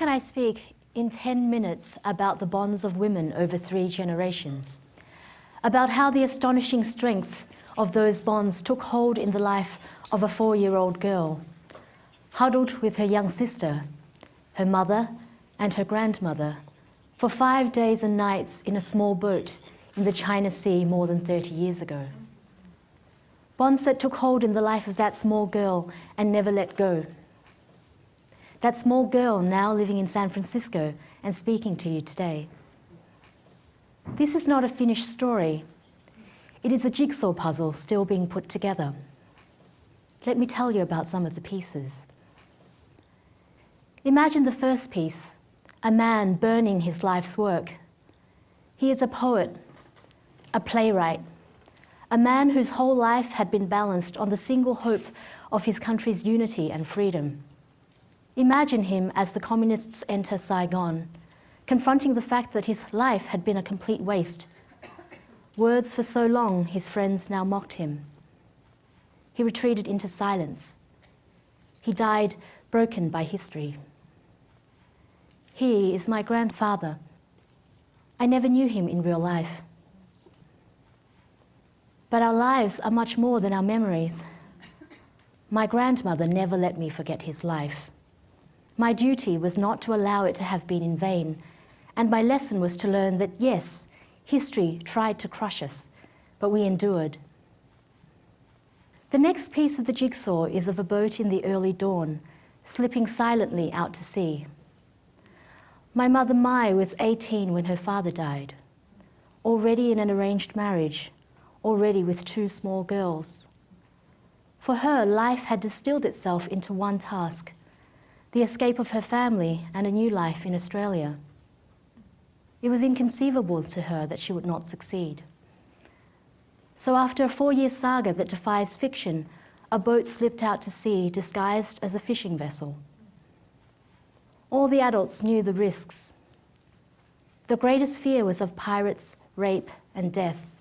can I speak in 10 minutes about the bonds of women over 3 generations? About how the astonishing strength of those bonds took hold in the life of a 4-year-old girl, huddled with her young sister, her mother and her grandmother, for 5 days and nights in a small boat in the China Sea more than 30 years ago. Bonds that took hold in the life of that small girl and never let go. That small girl now living in San Francisco and speaking to you today. This is not a finished story. It is a jigsaw puzzle still being put together. Let me tell you about some of the pieces. Imagine the first piece, a man burning his life's work. He is a poet, a playwright, a man whose whole life had been balanced on the single hope of his country's unity and freedom. Imagine him as the communists enter Saigon, confronting the fact that his life had been a complete waste. Words for so long, his friends now mocked him. He retreated into silence. He died broken by history. He is my grandfather. I never knew him in real life. But our lives are much more than our memories. My grandmother never let me forget his life. My duty was not to allow it to have been in vain, and my lesson was to learn that, yes, history tried to crush us, but we endured. The next piece of the jigsaw is of a boat in the early dawn, slipping silently out to sea. My mother Mai was 18 when her father died, already in an arranged marriage, already with 2 small girls. For her, life had distilled itself into one task, the escape of her family and a new life in Australia. It was inconceivable to her that she would not succeed. So after a 4-year saga that defies fiction, a boat slipped out to sea disguised as a fishing vessel. All the adults knew the risks. The greatest fear was of pirates, rape, and death.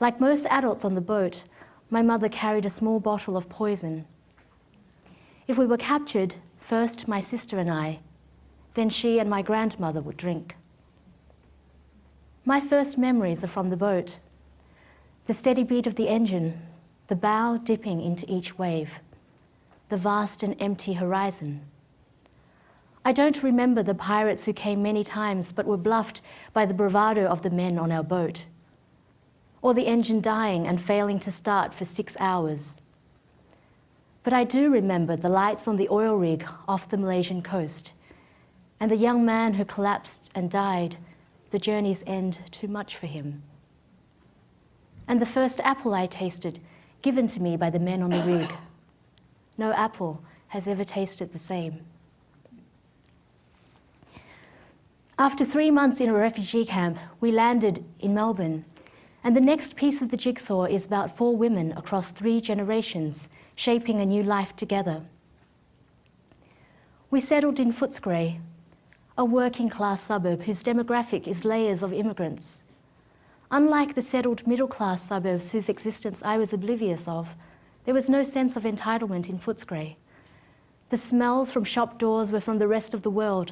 Like most adults on the boat, my mother carried a small bottle of poison. If we were captured, first my sister and I, then she and my grandmother would drink. My first memories are from the boat. The steady beat of the engine, the bow dipping into each wave, the vast and empty horizon. I don't remember the pirates who came many times but were bluffed by the bravado of the men on our boat, or the engine dying and failing to start for 6 hours. But I do remember the lights on the oil rig off the Malaysian coast, and the young man who collapsed and died, the journey's end too much for him. And the first apple I tasted, given to me by the men on the rig. No apple has ever tasted the same. After 3 months in a refugee camp, we landed in Melbourne, and the next piece of the jigsaw is about 4 women across 3 generations, shaping a new life together. We settled in Footscray, a working-class suburb whose demographic is layers of immigrants. Unlike the settled middle-class suburbs whose existence I was oblivious of, there was no sense of entitlement in Footscray. The smells from shop doors were from the rest of the world,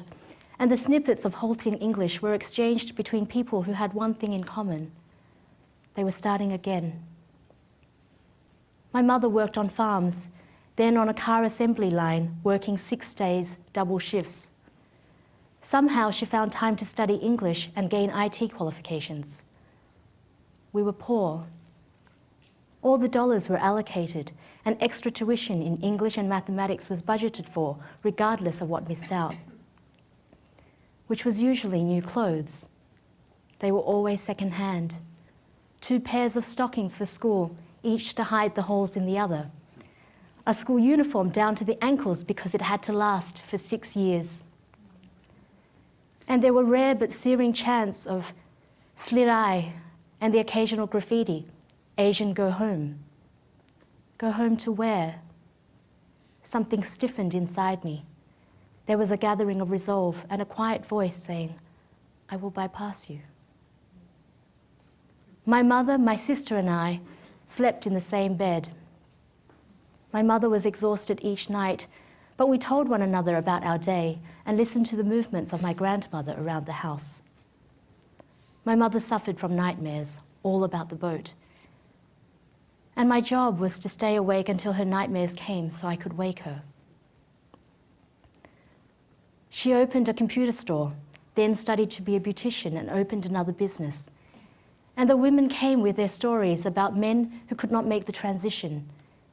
and the snippets of halting English were exchanged between people who had one thing in common. They were starting again. My mother worked on farms, then on a car assembly line, working 6 days, double shifts. Somehow she found time to study English and gain IT qualifications. We were poor. All the dollars were allocated, and extra tuition in English and mathematics was budgeted for, regardless of what missed out, which was usually new clothes. They were always second-hand. 2 pairs of stockings for school, each to hide the holes in the other. A school uniform down to the ankles because it had to last for 6 years. And there were rare but searing chants of slit eye and the occasional graffiti, Asian go home. Go home to where? Something stiffened inside me. There was a gathering of resolve and a quiet voice saying, I will bypass you. My mother, my sister and I slept in the same bed. My mother was exhausted each night, But we told one another about our day and listened to the movements of my grandmother around the house. My mother suffered from nightmares, all about the boat. And my job was to stay awake until her nightmares came so I could wake her. She opened a computer store, then studied to be a beautician and opened another business. And the women came with their stories about men who could not make the transition,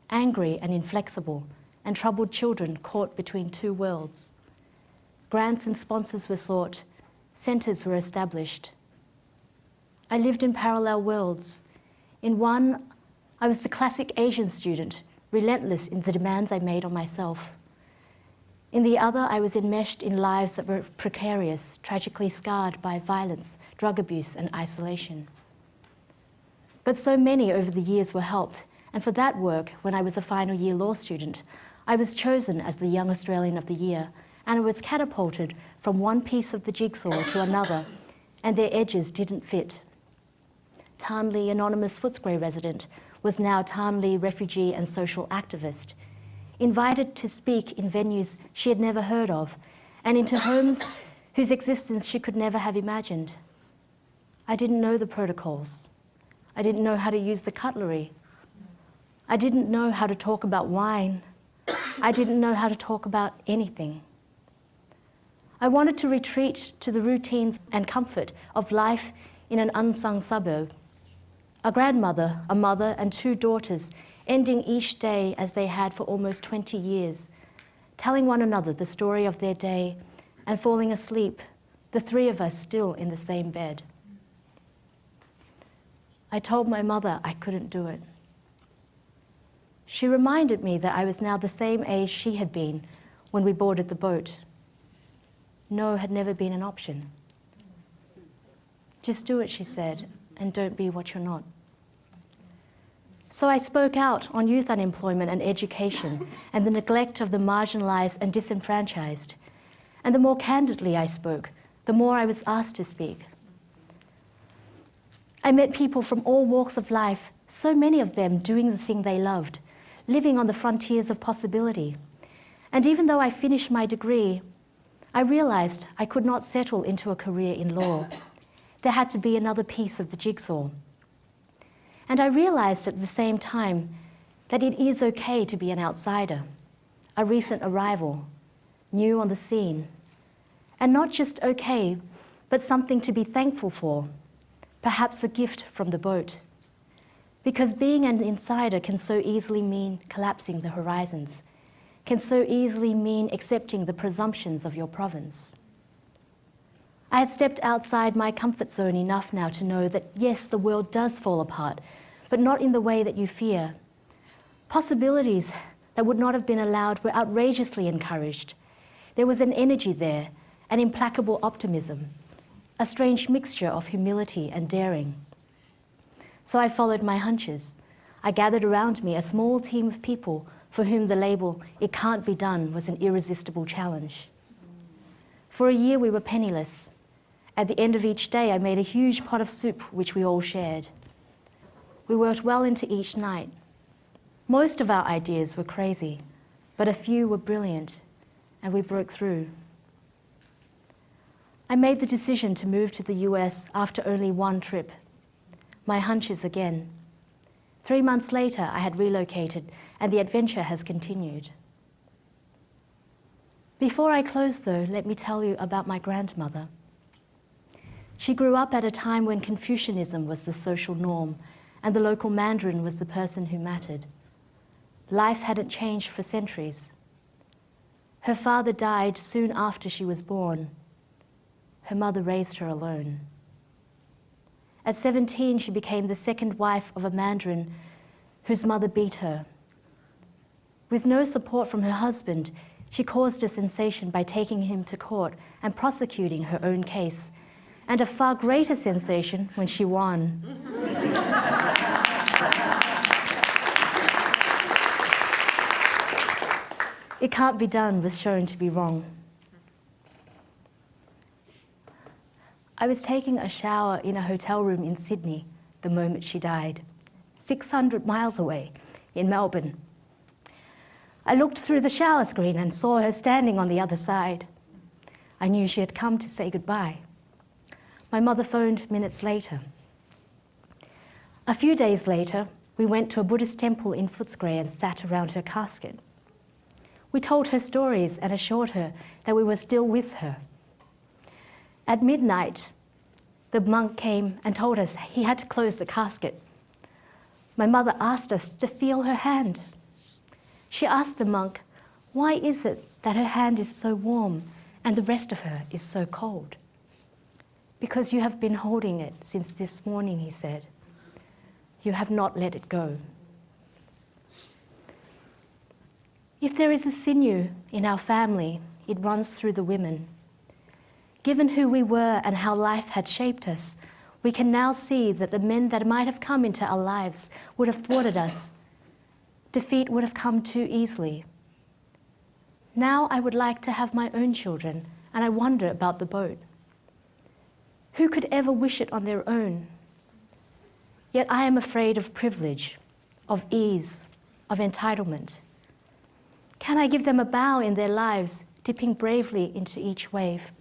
angry and inflexible, and troubled children caught between two worlds. Grants and sponsors were sought, centres were established. I lived in parallel worlds. In one, I was the classic Asian student, relentless in the demands I made on myself. In the other, I was enmeshed in lives that were precarious, tragically scarred by violence, drug abuse, and isolation. But so many over the years were helped, and for that work, when I was a final year law student, I was chosen as the Young Australian of the Year, and I was catapulted from one piece of the jigsaw to another, and their edges didn't fit. Tarnlee anonymous Footscray resident was now Tarnlee refugee and social activist, invited to speak in venues she had never heard of, and into homes whose existence she could never have imagined. I didn't know the protocols. I didn't know how to use the cutlery. I didn't know how to talk about wine. I didn't know how to talk about anything. I wanted to retreat to the routines and comfort of life in an unsung suburb. A grandmother, a mother, and two daughters ending each day as they had for almost 20 years, telling one another the story of their day and falling asleep, the three of us still in the same bed. I told my mother I couldn't do it. She reminded me that I was now the same age she had been when we boarded the boat. No had never been an option. Just do it, she said, and don't be what you're not. So I spoke out on youth unemployment and education and the neglect of the marginalised and disenfranchised. And the more candidly I spoke, the more I was asked to speak. I met people from all walks of life, so many of them doing the thing they loved, living on the frontiers of possibility. And even though I finished my degree, I realised I could not settle into a career in law. There had to be another piece of the jigsaw. And I realised at the same time that it is okay to be an outsider, a recent arrival, new on the scene. And not just okay, but something to be thankful for, perhaps a gift from the boat. Because being an insider can so easily mean collapsing the horizons, can so easily mean accepting the presumptions of your province. I had stepped outside my comfort zone enough now to know that yes, the world does fall apart, but not in the way that you fear. Possibilities that would not have been allowed were outrageously encouraged. There was an energy there, an implacable optimism, a strange mixture of humility and daring. So I followed my hunches. I gathered around me a small team of people for whom the label, "it can't be done," was an irresistible challenge. For a year we were penniless. At the end of each day I made a huge pot of soup which we all shared. We worked well into each night. Most of our ideas were crazy, but a few were brilliant, and we broke through. I made the decision to move to the US after only one trip. My hunches again. 3 months later, I had relocated, and the adventure has continued. Before I close, though, let me tell you about my grandmother. She grew up at a time when Confucianism was the social norm, and the local Mandarin was the person who mattered. Life hadn't changed for centuries. Her father died soon after she was born. Her mother raised her alone. At 17, she became the second wife of a Mandarin whose mother beat her. With no support from her husband, she caused a sensation by taking him to court and prosecuting her own case, and a far greater sensation when she won. It can't be done was shown to be wrong. I was taking a shower in a hotel room in Sydney the moment she died, 600 miles away in Melbourne. I looked through the shower screen and saw her standing on the other side. I knew she had come to say goodbye. My mother phoned minutes later. A few days later, we went to a Buddhist temple in Footscray and sat around her casket. We told her stories and assured her that we were still with her. At midnight, the monk came and told us he had to close the casket. My mother asked us to feel her hand. She asked the monk, "Why is it that her hand is so warm and the rest of her is so cold?" "Because you have been holding it since this morning," he said. "You have not let it go." If there is a sinew in our family, it runs through the women. Given who we were and how life had shaped us, we can now see that the men that might have come into our lives would have thwarted us. Defeat would have come too easily. Now I would like to have my own children, and I wonder about the boat. Who could ever wish it on their own? Yet I am afraid of privilege, of ease, of entitlement. Can I give them a bow in their lives, dipping bravely into each wave?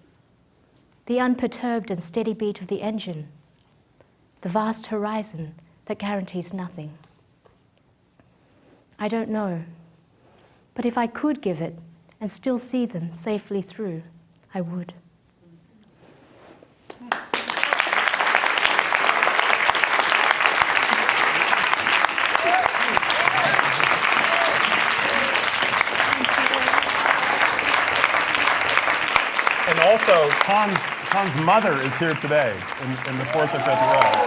The unperturbed and steady beat of the engine, the vast horizon that guarantees nothing. I don't know, but if I could give it and still see them safely through, I would. And also, Tom's mother is here today in the fourth or fifth row.